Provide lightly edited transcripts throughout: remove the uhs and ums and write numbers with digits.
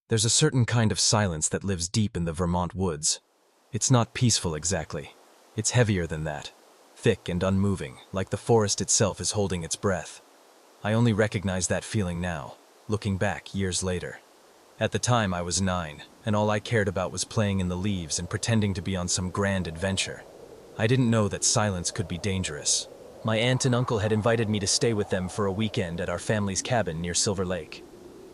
There's a certain kind of silence that lives deep in the Vermont woods. It's not peaceful exactly. It's heavier than that. Thick and unmoving, like the forest itself is holding its breath. I only recognize that feeling now, looking back years later. At the time I was 9, and all I cared about was playing in the leaves and pretending to be on some grand adventure. I didn't know that silence could be dangerous. My aunt and uncle had invited me to stay with them for a weekend at our family's cabin near Silver Lake.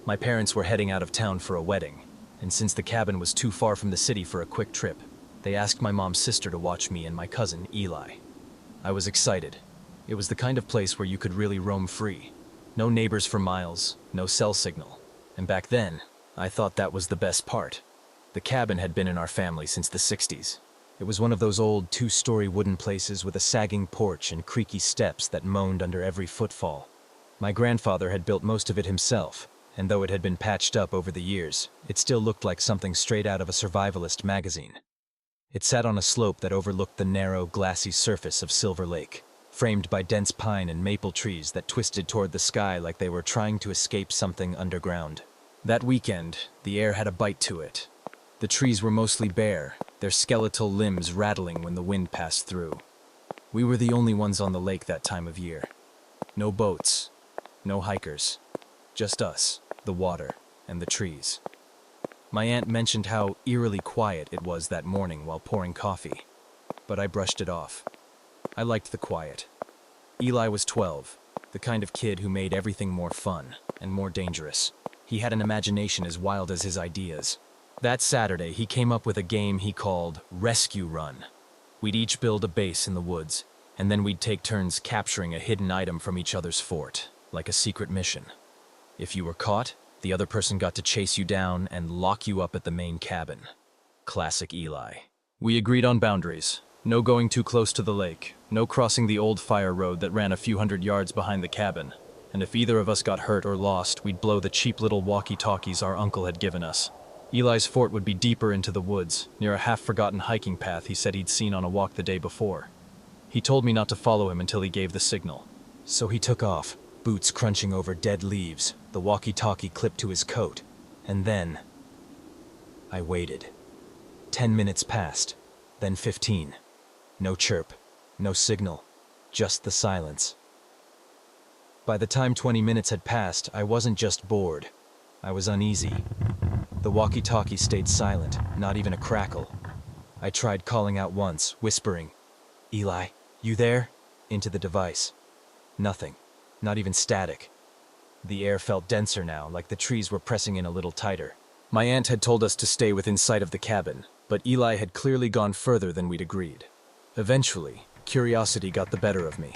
My parents were heading out of town for a wedding, and since the cabin was too far from the city for a quick trip, they asked my mom's sister to watch me and my cousin, Eli. I was excited. It was the kind of place where you could really roam free. No neighbors for miles, no cell signal. And back then, I thought that was the best part. The cabin had been in our family since the 60s. It was one of those old 2-story wooden places with a sagging porch and creaky steps that moaned under every footfall. My grandfather had built most of it himself, and though it had been patched up over the years, it still looked like something straight out of a survivalist magazine. It sat on a slope that overlooked the narrow, glassy surface of Silver Lake, framed by dense pine and maple trees that twisted toward the sky like they were trying to escape something underground. That weekend, the air had a bite to it. The trees were mostly bare, their skeletal limbs rattling when the wind passed through. We were the only ones on the lake that time of year. No boats, no hikers, just us, the water, and the trees. My aunt mentioned how eerily quiet it was that morning while pouring coffee, but I brushed it off. I liked the quiet. Eli was 12, the kind of kid who made everything more fun and more dangerous. He had an imagination as wild as his ideas. That Saturday, he came up with a game he called Rescue Run. We'd each build a base in the woods, and then we'd take turns capturing a hidden item from each other's fort, like a secret mission. If you were caught, the other person got to chase you down and lock you up at the main cabin. Classic Eli. We agreed on boundaries. No going too close to the lake, no crossing the old fire road that ran a few hundred yards behind the cabin, and if either of us got hurt or lost, we'd blow the cheap little walkie-talkies our uncle had given us. Eli's fort would be deeper into the woods, near a half-forgotten hiking path he said he'd seen on a walk the day before. He told me not to follow him until he gave the signal. So he took off, boots crunching over dead leaves, the walkie-talkie clipped to his coat, and then I waited. 10 minutes passed, then 15. No chirp, no signal, just the silence. By the time 20 minutes had passed, I wasn't just bored. I was uneasy. The walkie-talkie stayed silent, not even a crackle. I tried calling out once, whispering, "Eli, you there?" into the device. Nothing, not even static. The air felt denser now, like the trees were pressing in a little tighter. My aunt had told us to stay within sight of the cabin, but Eli had clearly gone further than we'd agreed. Eventually, curiosity got the better of me.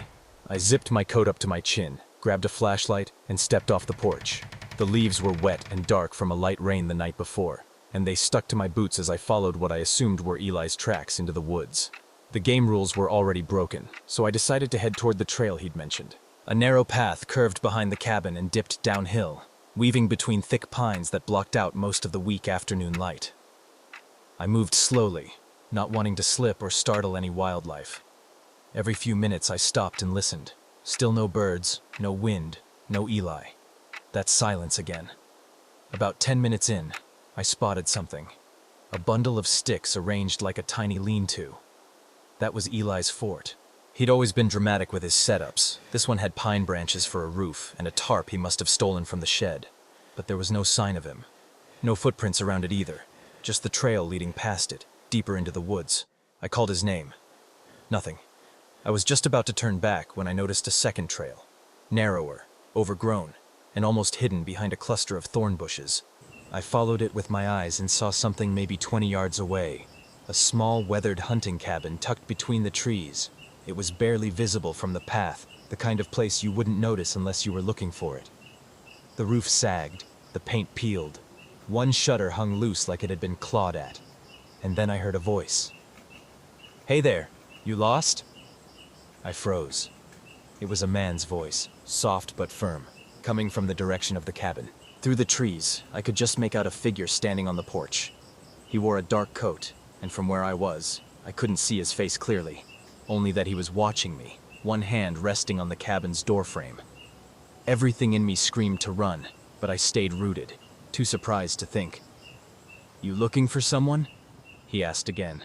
I zipped my coat up to my chin, grabbed a flashlight, and stepped off the porch. The leaves were wet and dark from a light rain the night before, and they stuck to my boots as I followed what I assumed were Eli's tracks into the woods. The game rules were already broken, so I decided to head toward the trail he'd mentioned. A narrow path curved behind the cabin and dipped downhill, weaving between thick pines that blocked out most of the weak afternoon light. I moved slowly, not wanting to slip or startle any wildlife. Every few minutes I stopped and listened. Still no birds, no wind, no Eli. That silence again. About 10 minutes in, I spotted something. A bundle of sticks arranged like a tiny lean-to. That was Eli's fort. He'd always been dramatic with his setups. This one had pine branches for a roof and a tarp he must have stolen from the shed. But there was no sign of him. No footprints around it either. Just the trail leading past it, deeper into the woods. I called his name. Nothing. I was just about to turn back when I noticed a second trail. Narrower, overgrown, and almost hidden behind a cluster of thorn bushes. I followed it with my eyes and saw something maybe 20 yards away. A small, weathered hunting cabin tucked between the trees. It was barely visible from the path, the kind of place you wouldn't notice unless you were looking for it. The roof sagged, the paint peeled. One shutter hung loose like it had been clawed at. And then I heard a voice. "Hey there, you lost?" I froze. It was a man's voice, soft but firm, coming from the direction of the cabin. Through the trees, I could just make out a figure standing on the porch. He wore a dark coat, and from where I was, I couldn't see his face clearly, only that he was watching me, one hand resting on the cabin's doorframe. Everything in me screamed to run, but I stayed rooted, too surprised to think. "You looking for someone?" he asked again.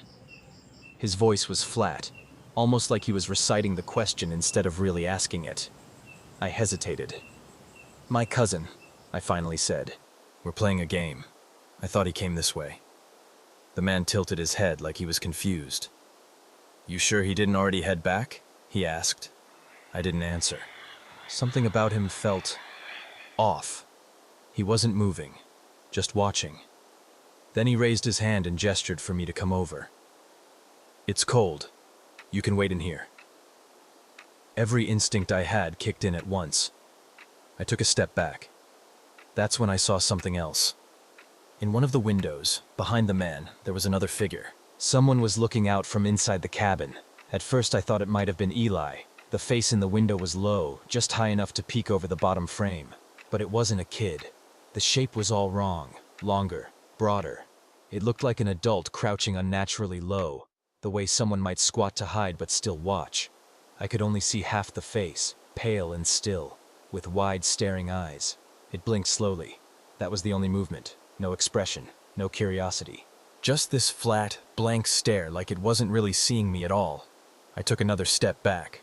His voice was flat, almost like he was reciting the question instead of really asking it. I hesitated. "My cousin," I finally said. "We're playing a game. I thought he came this way." The man tilted his head like he was confused. "You sure he didn't already head back?" he asked. I didn't answer. Something about him felt off. He wasn't moving, just watching. Then he raised his hand and gestured for me to come over. "It's cold. You can wait in here." Every instinct I had kicked in at once. I took a step back. That's when I saw something else. In one of the windows, behind the man, there was another figure. Someone was looking out from inside the cabin. At first I thought it might have been Eli. The face in the window was low, just high enough to peek over the bottom frame. But it wasn't a kid. The shape was all wrong. Longer, broader. It looked like an adult crouching unnaturally low, the way someone might squat to hide but still watch. I could only see half the face, pale and still, with wide staring eyes. It blinked slowly. That was the only movement. No expression, no curiosity. Just this flat, blank stare like it wasn't really seeing me at all. I took another step back.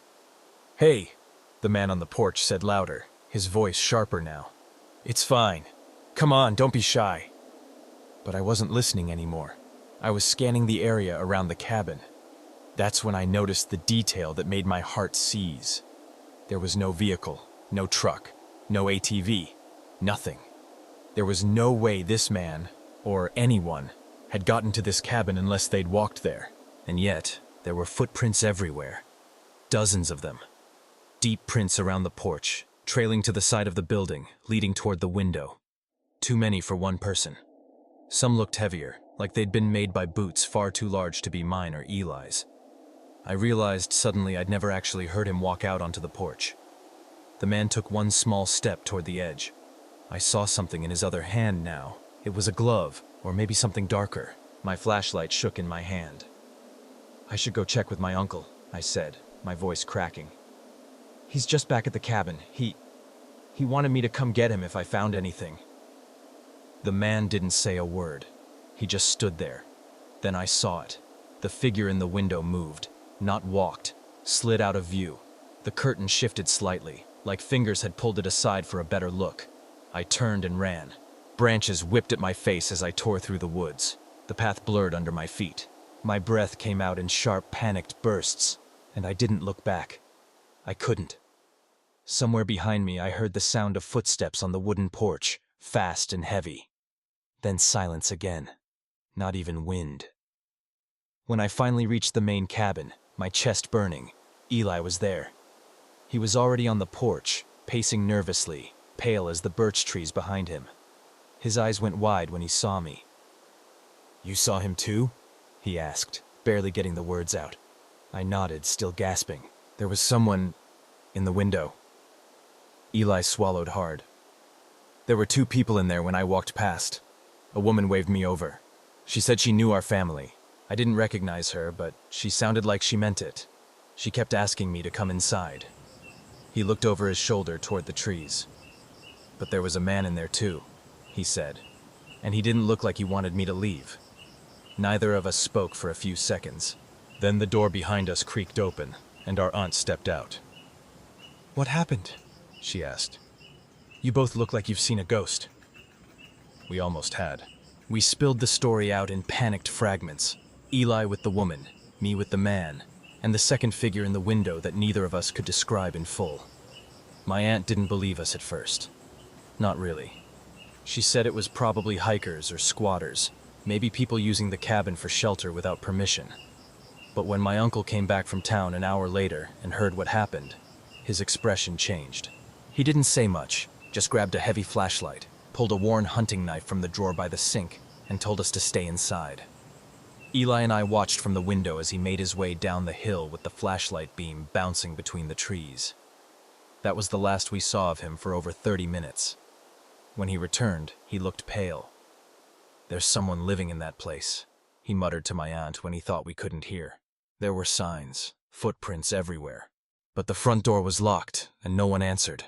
"Hey," the man on the porch said louder, his voice sharper now. "It's fine. Come on, don't be shy." But I wasn't listening anymore. I was scanning the area around the cabin. That's when I noticed the detail that made my heart seize. There was no vehicle, no truck, no ATV, nothing. There was no way this man, or anyone, had gotten to this cabin unless they'd walked there. And yet, there were footprints everywhere. Dozens of them. Deep prints around the porch, trailing to the side of the building, leading toward the window. Too many for one person. Some looked heavier, like they'd been made by boots far too large to be mine or Eli's. I realized suddenly I'd never actually heard him walk out onto the porch. The man took one small step toward the edge. I saw something in his other hand now. It was a glove, or maybe something darker. My flashlight shook in my hand. "I should go check with my uncle," I said, my voice cracking. "He's just back at the cabin. He wanted me to come get him if I found anything." The man didn't say a word. He just stood there. Then I saw it. The figure in the window moved, not walked, slid out of view. The curtain shifted slightly, like fingers had pulled it aside for a better look. I turned and ran. Branches whipped at my face as I tore through the woods. The path blurred under my feet. My breath came out in sharp, panicked bursts, and I didn't look back. I couldn't. Somewhere behind me I heard the sound of footsteps on the wooden porch, fast and heavy. Then silence again. Not even wind. When I finally reached the main cabin, my chest burning, Eli was there. He was already on the porch, pacing nervously, pale as the birch trees behind him. His eyes went wide when he saw me. "You saw him too?" he asked, barely getting the words out. I nodded, still gasping. "There was someone in the window." Eli swallowed hard. "There were 2 people in there when I walked past. A woman waved me over. She said she knew our family. I didn't recognize her, but she sounded like she meant it. She kept asking me to come inside." He looked over his shoulder toward the trees. "But there was a man in there too," he said, "and he didn't look like he wanted me to leave." Neither of us spoke for a few seconds. Then the door behind us creaked open, and our aunt stepped out. "What happened?" she asked. "You both look like you've seen a ghost." We almost had. We spilled the story out in panicked fragments. Eli with the woman, me with the man, and the second figure in the window that neither of us could describe in full. My aunt didn't believe us at first. Not really. She said it was probably hikers or squatters, maybe people using the cabin for shelter without permission. But when my uncle came back from town an hour later and heard what happened, his expression changed. He didn't say much, just grabbed a heavy flashlight, pulled a worn hunting knife from the drawer by the sink, and told us to stay inside. Eli and I watched from the window as he made his way down the hill with the flashlight beam bouncing between the trees. That was the last we saw of him for over 30 minutes. When he returned, he looked pale. "There's someone living in that place," he muttered to my aunt when he thought we couldn't hear. There were signs, footprints everywhere. But the front door was locked, and no one answered.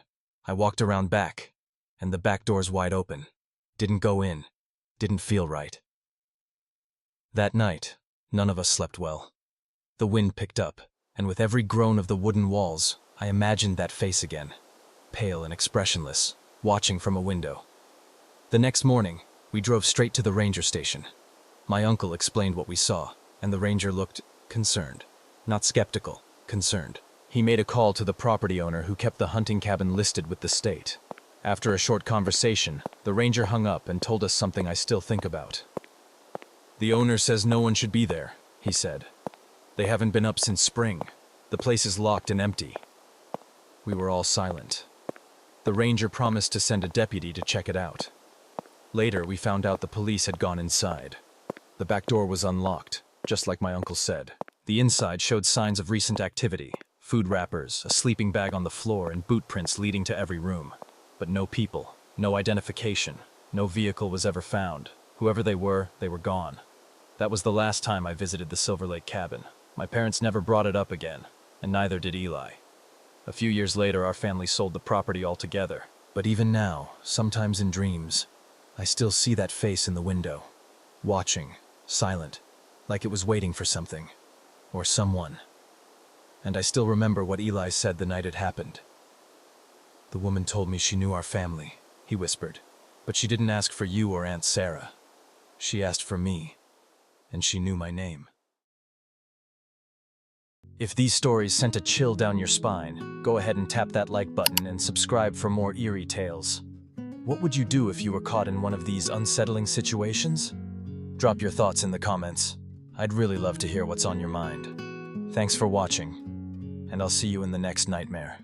I walked around back, and the back door's wide open. Didn't go in. Didn't feel right. That night, none of us slept well. The wind picked up, and with every groan of the wooden walls, I imagined that face again, pale and expressionless, watching from a window. The next morning, we drove straight to the ranger station. My uncle explained what we saw, and the ranger looked concerned. Not skeptical, concerned. He made a call to the property owner who kept the hunting cabin listed with the state. After a short conversation, the ranger hung up and told us something I still think about. "The owner says no one should be there," he said. "They haven't been up since spring. The place is locked and empty." We were all silent. The ranger promised to send a deputy to check it out. Later, we found out the police had gone inside. The back door was unlocked, just like my uncle said. The inside showed signs of recent activity, food wrappers, a sleeping bag on the floor, and boot prints leading to every room. But no people, no identification, no vehicle was ever found. Whoever they were gone. That was the last time I visited the Silver Lake cabin. My parents never brought it up again, and neither did Eli. A few years later, our family sold the property altogether. But even now, sometimes in dreams, I still see that face in the window, watching, silent, like it was waiting for something, or someone. And I still remember what Eli said the night it happened. "The woman told me she knew our family," he whispered, "but she didn't ask for you or Aunt Sarah. She asked for me, and she knew my name." If these stories sent a chill down your spine, go ahead and tap that like button and subscribe for more eerie tales. What would you do if you were caught in one of these unsettling situations? Drop your thoughts in the comments. I'd really love to hear what's on your mind. Thanks for watching, and I'll see you in the next nightmare.